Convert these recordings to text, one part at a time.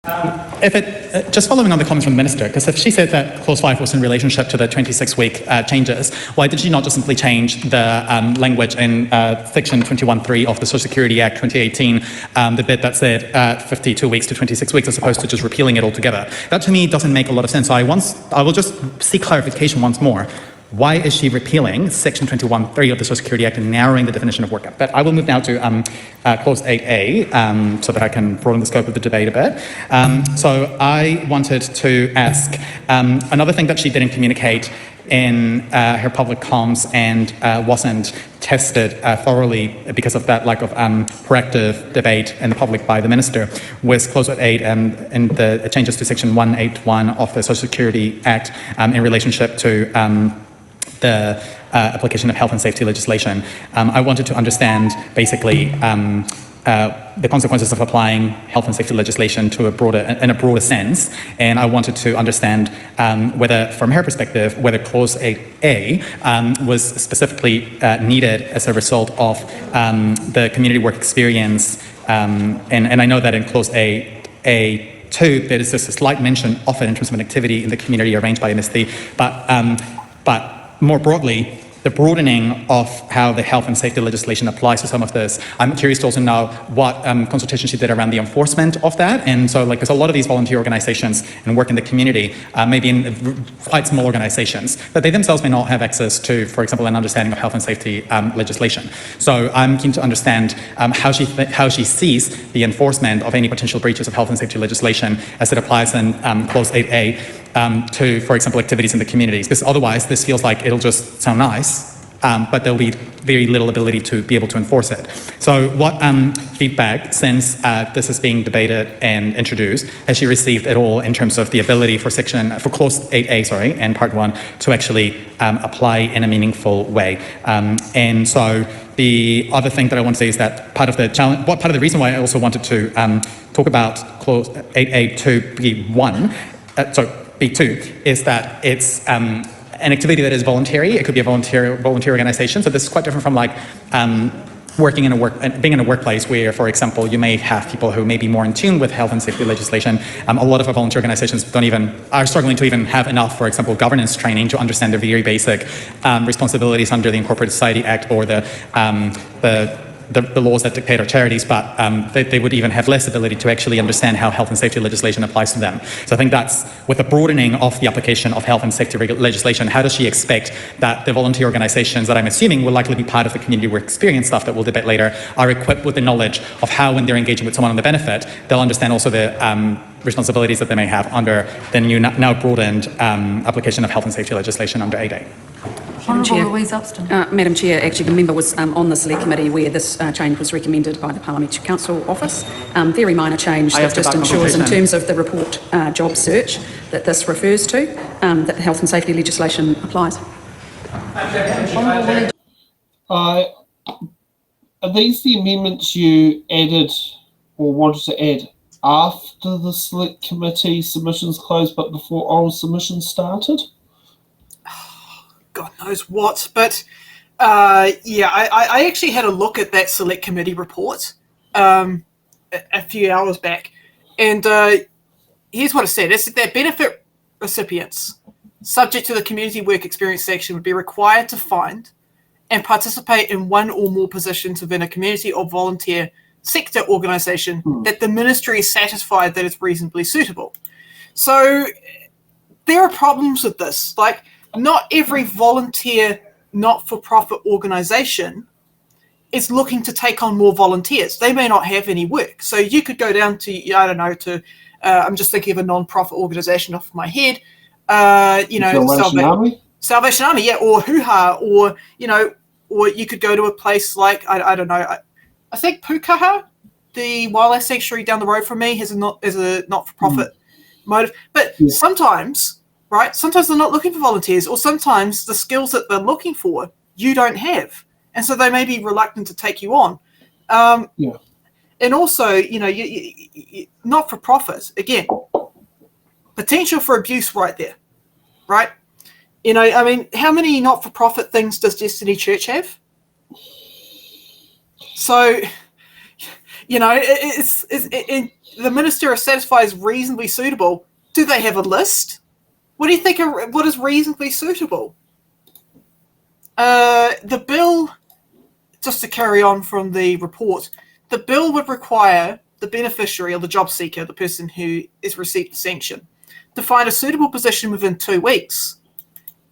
If it, just following on the comments from the Minister, because if she said that Clause 5 was in relationship to the 26-week changes, why did she not just simply change the language in Section 21.3 of the Social Security Act 2018, the bit that said 52 weeks to 26 weeks, as opposed to just repealing it altogether? That to me doesn't make a lot of sense. So I will just seek clarification once more. Why is she repealing Section 21.3 of the Social Security Act and narrowing the definition of worker? But I will move now to Clause 8A so that I can broaden the scope of the debate a bit. So I wanted to ask, another thing that she didn't communicate in her public comms and wasn't tested thoroughly because of that lack of proactive debate in the public by the Minister was Clause 8 and the changes to Section 181 of the Social Security Act in relationship to the application of health and safety legislation. I wanted to understand basically the consequences of applying health and safety legislation to in a broader sense, and I wanted to understand whether, from her perspective, whether Clause 8A was specifically needed as a result of the community work experience, and I know that in Clause 8A2 there is just a slight mention of it in terms of an activity in the community arranged by MSD, but more broadly, the broadening of how the health and safety legislation applies to some of this. I'm curious to also know what consultation she did around the enforcement of that. And so, because a lot of these volunteer organizations and work in the community, maybe in quite small organizations, but they themselves may not have access to, for example, an understanding of health and safety legislation. So I'm keen to understand how she sees the enforcement of any potential breaches of health and safety legislation as it applies in Clause 8A to, for example, activities in the communities. Because otherwise, this feels like it'll just sound nice, but there'll be very little ability to be able to enforce it. So what feedback, since this is being debated and introduced, has she received at all in terms of the ability for Clause 8A, and Part 1, to actually apply in a meaningful way? And so the other thing that I want to say is that part of the reason why I also wanted to talk about Clause 8A to B2 is that it's an activity that is voluntary. It could be a volunteer organization. So this is quite different from like being in a workplace where, for example, you may have people who may be more in tune with health and safety legislation. A lot of our volunteer organizations are struggling to even have enough, for example, governance training to understand the very basic responsibilities under the Incorporated Society Act or the laws that dictate our charities, but they would even have less ability to actually understand how health and safety legislation applies to them. So I think that's, with the broadening of the application of health and safety legislation, how does she expect that the volunteer organizations that I'm assuming will likely be part of the community work experience stuff that we'll debate later are equipped with the knowledge of how, when they're engaging with someone on the benefit, they'll understand also the responsibilities that they may have under the new, now broadened application of health and safety legislation under 8A. Honourable Louise Upston. Madam Chair, actually the member was on the select committee where this change was recommended by the Parliamentary Council Office. Very minor change that just ensures in terms of the report job search that this refers to, that the health and safety legislation applies. Are these the amendments you added or wanted to add after the select committee submissions closed but before oral submissions started? God knows what, but yeah, I actually had a look at that select committee report a few hours back, and here's what it said. It's that benefit recipients subject to the community work experience section would be required to find and participate in one or more positions within a community or volunteer sector organisation that the ministry is satisfied that it's reasonably suitable. So there are problems with this. Like, not every volunteer not-for-profit organisation is looking to take on more volunteers. They may not have any work. So you could go down to, I don't know, I'm just thinking of a non-profit organisation off my head, Salvation Army, yeah, or Hoo-Ha, or, or you could go to a place like, I don't know, I think Pukaha, the wildlife sanctuary down the road from me, has a not-for-profit motive. But sometimes, right, sometimes they're not looking for volunteers, or sometimes the skills that they're looking for, you don't have. And so they may be reluctant to take you on. And also, you not-for-profit, again, potential for abuse right there, right? I mean, how many not-for-profit things does Destiny Church have? So, the minister is satisfied as reasonably suitable, do they have a list? What do you think? What is reasonably suitable? The bill, just to carry on from the report, the bill would require the beneficiary or the job seeker, the person who has received the sanction, to find a suitable position within 2 weeks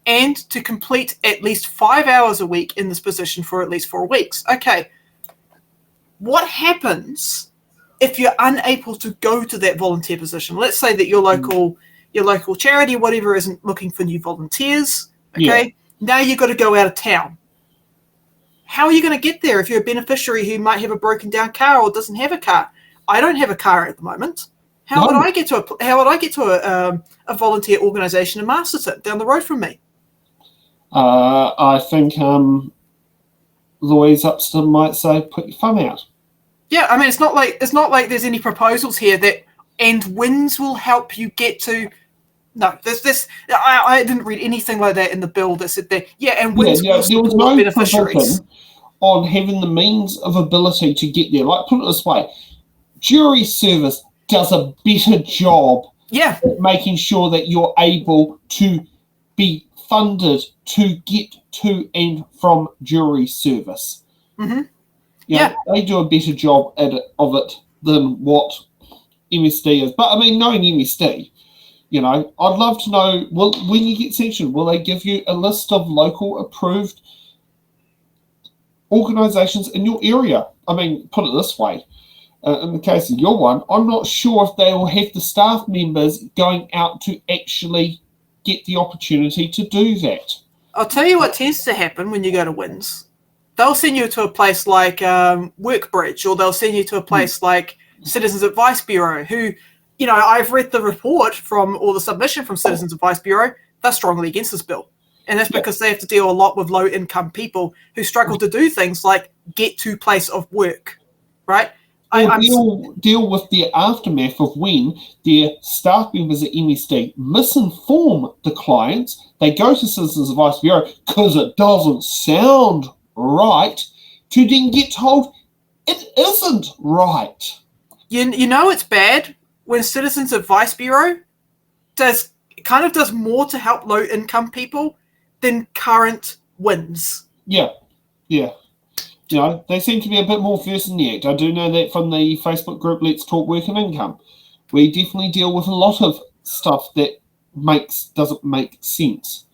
and to complete at least 5 hours a week in this position for at least 4 weeks. Okay, what happens if you're unable to go to that volunteer position? Let's say that your local charity, whatever, isn't looking for new volunteers. Okay, now you've got to go out of town. How are you going to get there if you're a beneficiary who might have a broken down car or doesn't have a car? I don't have a car at the moment. How would I get to a volunteer organisation in Masterton down the road from me? I think Louise Upston might say, put your thumb out. Yeah, I mean, it's not like there's any proposals here that and WINS will help you get to. No, I didn't read anything like that in the bill that said that. Yeah, and WINS will support no beneficiaries provision on having the means of ability to get there. Like, put it this way, jury service does a better job at making sure that you're able to be funded to get to and from jury service. Mm-hmm. They do a better job of it than what MSD is. But I mean, knowing MSD, I'd love to know, when you get sanctioned, will they give you a list of local approved organisations in your area? I mean, put it this way, in the case of your one, I'm not sure if they will have the staff members going out to actually get the opportunity to do that. I'll tell you what tends to happen when you go to WINS. They'll send you to a place like Workbridge, or they'll send you to a place like Citizens Advice Bureau, who, I've read the report or the submission from Citizens Advice Bureau. They're strongly against this bill. And that's because they have to deal a lot with low-income people who struggle to do things like get to place of work, right? Deal with the aftermath of when their staff members at MSD misinform the clients. They go to Citizens Advice Bureau because it doesn't sound right, to then get told it isn't right. You know it's bad when Citizens Advice Bureau does more to help low-income people than current WINS. Yeah. They seem to be a bit more versed in the act. I do know that from the Facebook group Let's Talk Work and Income. We definitely deal with a lot of stuff that doesn't make sense.